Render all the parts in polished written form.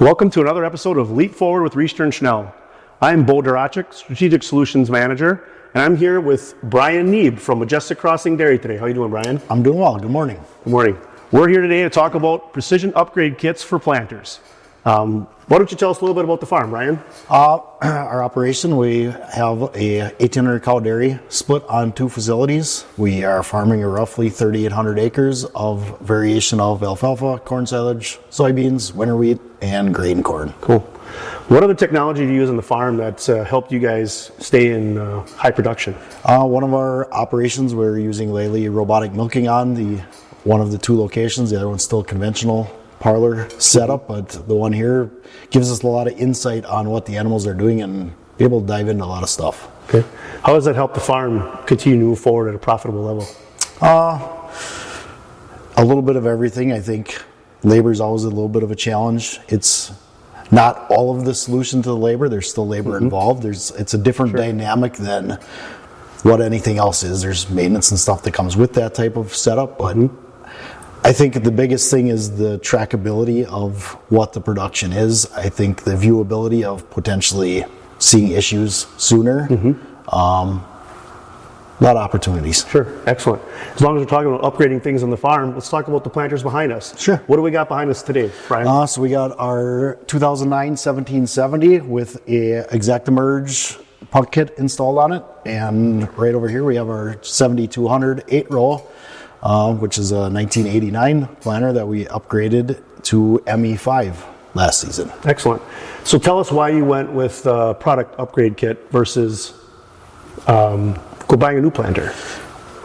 Welcome to another episode of Leap Forward with Riester and Schnell. I'm Bo Duracek, Strategic Solutions Manager, and I'm here with Brian Neeb from Majestic Crossing Dairy today. How are you doing, Brian? I'm doing well. Good morning. Good morning. We're here today to talk about precision upgrade kits for planters. Why don't you tell us a little bit about the farm, Brian? Our operation, we have a 1,800 cow dairy split on two facilities. We are farming roughly 3,800 acres of variation of alfalfa, corn silage, soybeans, winter wheat, and grain corn. Cool. What other technology do you use on the farm that's helped you guys stay in high production? One of our operations, we're using lately robotic milking on one of the two locations. The other one's still conventional parlor setup, but the one here gives us a lot of insight on what the animals are doing and be able to dive into a lot of stuff. Okay. How does that help the farm continue to move forward at a profitable level? A little bit of everything. I think labor is always a little bit of a challenge. It's not all of the solution to the labor. There's still labor involved. It's a different dynamic than what anything else is. There's maintenance and stuff that comes with that type of setup, but I think the biggest thing is the trackability of what the production is. I think the viewability of potentially seeing issues sooner. A lot of opportunities. Sure, excellent. As long as we're talking about upgrading things on the farm, let's talk about the planters behind us. Sure. What do we got behind us today, Brian? So we got our 2009 1770 with a ExactEmerge pump kit installed on it. And right over here we have our 7200 8-row. Which is a 1989 planter that we upgraded to ME5 last season. Excellent. So tell us why you went with the product upgrade kit versus go buying a new planter.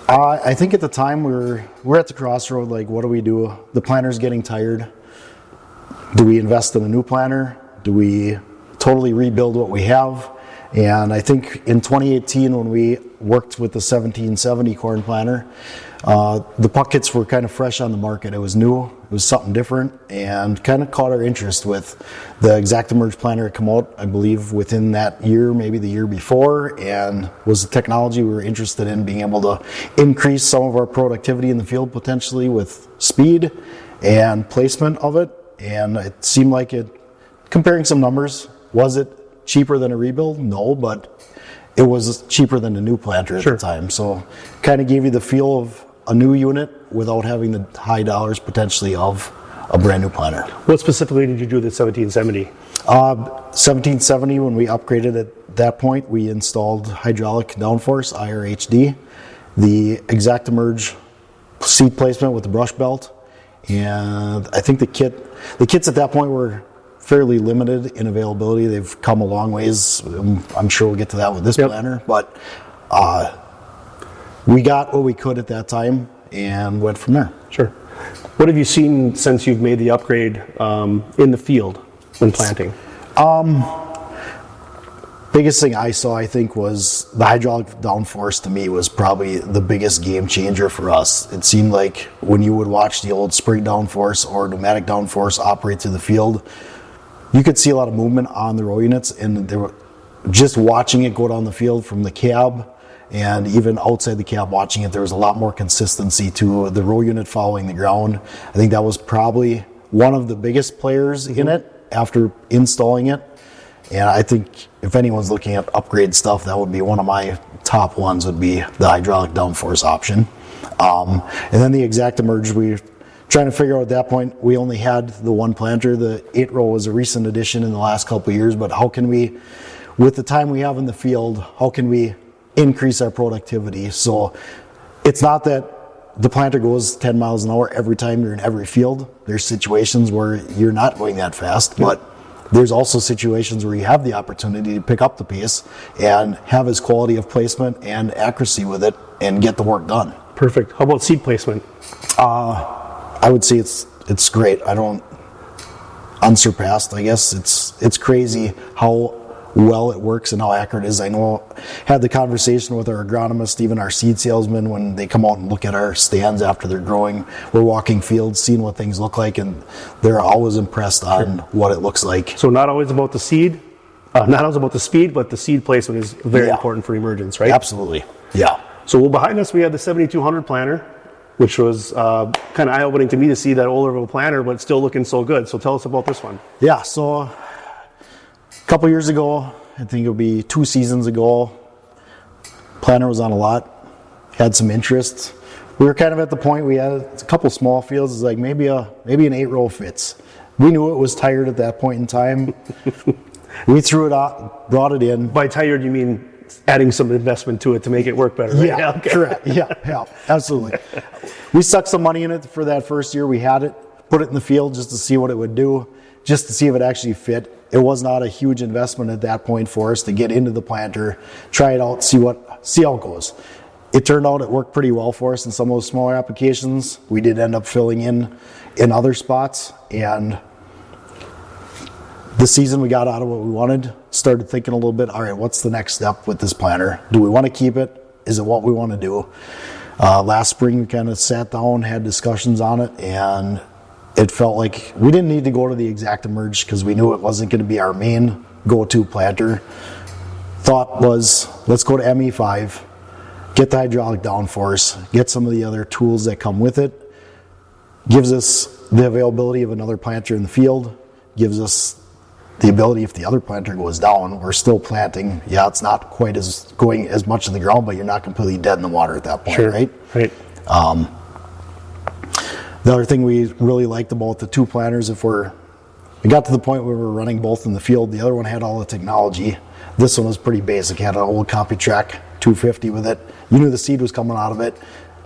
I think at the time we're at the crossroad, like what do we do? The planter's getting tired. Do we invest in a new planter? Do we totally rebuild what we have? And I think in 2018 when we worked with the 1770 corn planter, the puck kits were kind of fresh on the market. It was new, it was something different, and kind of caught our interest with the ExactEmerge planter that came out, I believe, within that year, maybe the year before, and was the technology we were interested in, being able to increase some of our productivity in the field potentially with speed and placement of it. And it seemed like it, comparing some numbers, was it cheaper than a rebuild? No, but it was cheaper than a new planter at the time. So kind of gave you the feel of a new unit without having the high dollars potentially of a brand new planter. What specifically did you do with the 1770? 1770, when we upgraded at that point, we installed hydraulic downforce, IRHD, the ExactEmerge seat placement with the brush belt, and I think the kits at that point were fairly limited in availability. They've come a long ways. I'm sure we'll get to that with this planter, but we got what we could at that time and went from there. Sure. What have you seen since you've made the upgrade in the field when planting? Biggest thing I saw, I think, was the hydraulic downforce. To me, was probably the biggest game changer for us. It seemed like when you would watch the old spring downforce or pneumatic downforce operate through the field, you could see a lot of movement on the row units, and they were just watching it go down the field from the cab and even outside the cab watching it, there was a lot more consistency to the row unit following the ground. I think that was probably one of the biggest players in it after installing it. And I think if anyone's looking at upgrade stuff, that would be one of my top ones, would be the hydraulic downforce option. And then the ExactEmerge, we trying to figure out at that point, we only had the one planter. The 8-row was a recent addition in the last couple of years, but how can we, with the time we have in the field, how can we increase our productivity? So it's not that the planter goes 10 miles an hour every time you're in every field. There's situations where you're not going that fast, but there's also situations where you have the opportunity to pick up the pace and have as quality of placement and accuracy with it and get the work done. Perfect. How about seed placement? I would say it's great. Unsurpassed, I guess. It's crazy how well it works and how accurate it is. I know I had the conversation with our agronomist, even our seed salesmen, when they come out and look at our stands after they're growing. We're walking fields, seeing what things look like, and they're always impressed on what it looks like. So not always about the seed, not always about the speed, but the seed placement is very important for emergence, right? Absolutely. Yeah. So behind us we have the 7200 planter. which was kind of eye-opening to me to see that older of a planter, but still looking so good. So tell us about this one. Yeah, so a couple years ago, I think it'll be 2 seasons ago, planter was on a lot, had some interest. We were kind of at the point we had a couple small fields. It's like maybe an 8-row fits. We knew it was tired at that point in time. We threw it out, brought it in. By tired, you mean adding some investment to it to make it work better, right? Yeah, okay. Correct. Yeah, absolutely. We stuck some money in it for that first year. We had it, put it in the field just to see what it would do, just to see if it actually fit. It was not a huge investment at that point for us to get into the planter, try it out, see how it goes. It turned out it worked pretty well for us in some of those smaller applications. We did end up filling in other spots, and the season we got out of what we wanted, started thinking a little bit, all right, what's the next step with this planter? Do we want to keep it? Is it what we want to do? Last spring we kind of sat down, had discussions on it, and it felt like we didn't need to go to the exact emerge because we knew it wasn't going to be our main go-to planter. Thought was, let's go to ME5, get the hydraulic downforce, get some of the other tools that come with it, gives us the availability of another planter in the field, gives us the ability, if the other planter goes down, we're still planting. Yeah, it's not quite as going as much in the ground, but you're not completely dead in the water at that point, sure. Right? The other thing we really liked about the 2 planters, we got to the point where we were running both in the field. The other one had all the technology. This one was pretty basic. Had an old CompuTrack 250 with it. You knew the seed was coming out of it.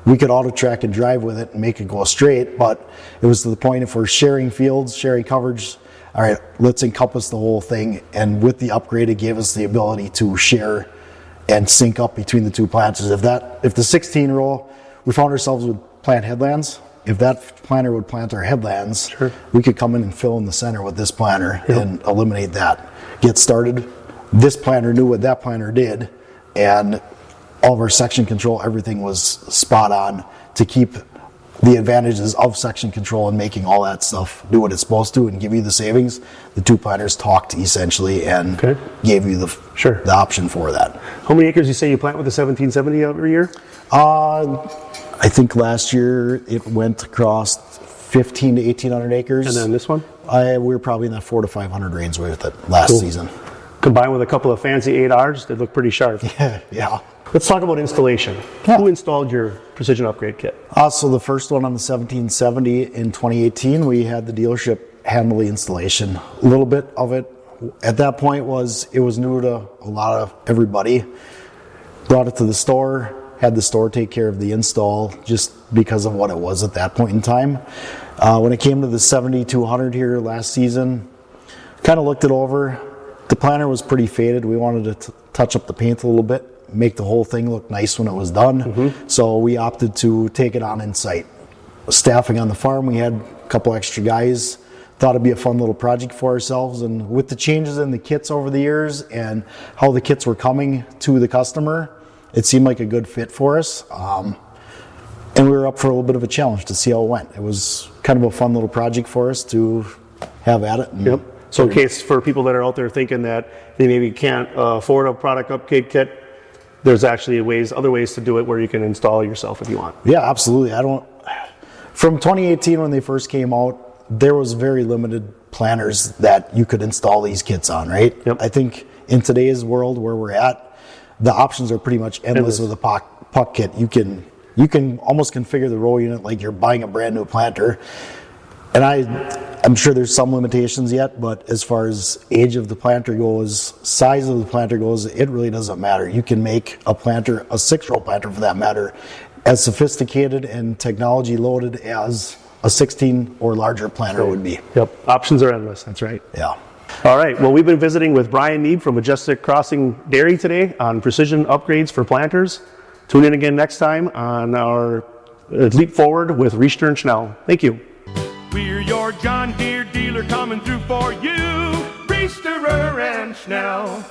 We could auto track and drive with it and make it go straight, but it was to the point if we're sharing fields, sharing coverage, all right, let's encompass the whole thing. And with the upgrade, it gave us the ability to share and sync up between the 2 planters. If the 16-row, we found ourselves with plant headlands. If that planter would plant our headlands, sure, we could come in and fill in the center with this planter and eliminate that. Get started. This planter knew what that planter did, and all of our section control, everything was spot on to keep the advantages of section control and making all that stuff do what it's supposed to and give you the savings. The 2 planters talked essentially and gave you the option for that. How many acres you say you plant with the 1770 every year? I think last year it went across 1,500 to 1,800 acres. And then this one? We were probably in that 400 to 500 range with it last season. Combined with a couple of fancy 8Rs, they look pretty sharp. Yeah. Let's talk about installation. Yeah. Who installed your precision upgrade kit? So the first one on the 1770 in 2018, we had the dealership handle the installation. A little bit of it at that point it was new to a lot of everybody. Brought it to the store, had the store take care of the install just because of what it was at that point in time. When it came to the 7200 here last season, kind of looked it over. The planter was pretty faded. We wanted to touch up the paint a little bit, make the whole thing look nice when it was done. So we opted to take it on in site. Staffing on the farm, we had a couple extra guys. Thought it'd be a fun little project for ourselves, and with the changes in the kits over the years and how the kits were coming to the customer, it seemed like a good fit for us. And we were up for a little bit of a challenge to see how it went. It was kind of a fun little project for us to have at it. Yep. So in case for people that are out there thinking that they maybe can't afford a product upgrade kit, there's actually other ways to do it where you can install it yourself if you want. Yeah, absolutely. From 2018 when they first came out, there was very limited planters that you could install these kits on, right? Yep. I think in today's world where we're at, the options are pretty much endless with a puck kit. You can almost configure the row unit like you're buying a brand new planter. And I'm sure there's some limitations yet, but as far as age of the planter goes, size of the planter goes, it really doesn't matter. You can make a planter, a 6-row planter for that matter, as sophisticated and technology loaded as a 16 or larger planter would be. Yep, options are endless, that's right. Yeah. All right, well, we've been visiting with Brian Neeb from Majestic Crossing Dairy today on precision upgrades for planters. Tune in again next time on our Leap Forward with Richter and Schnell. Thank you. We're your John Deere dealer coming through for you, Richter and Schnell.